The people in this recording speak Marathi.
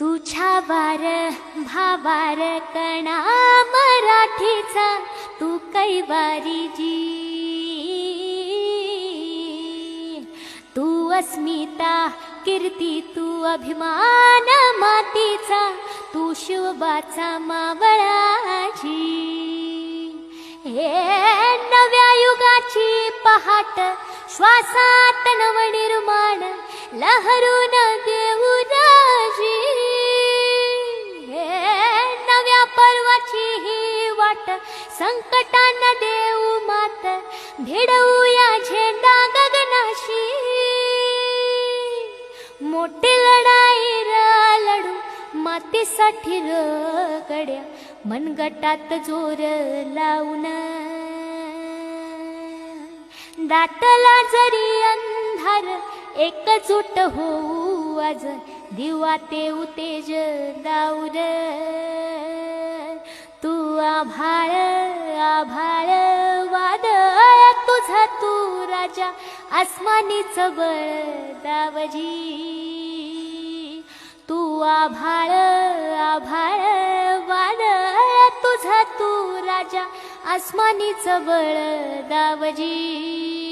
तुझ्या वार भावार कणा मराठीचा तू कैवारी जी, तू अस्मिता कीर्ती तू अभिमान मातीचा, तू शिवबाचा मावळाची। हे नव्या युगाची पहाट श्वासात नवनिर्माण लहरून देऊ राजी। हे नव्या पर्वाची ही वाट संकटान देऊ मात, भिडवूया झेंडा गगनाशी। मोठी लढाई लढू मातीसाठी गड्या, मनगटात जोर लावून। दाटला जरी अंधार एकजूट होऊ आज, दिवा तेऊ तेज दाऊर। तू आभाळ आभाळ वादळ तुझा तू राजा, आसमानीच बळ दावजी। तू आभाळ आभाळ वादळ तुझा तू राजा, आसमानीच बळ दावजी।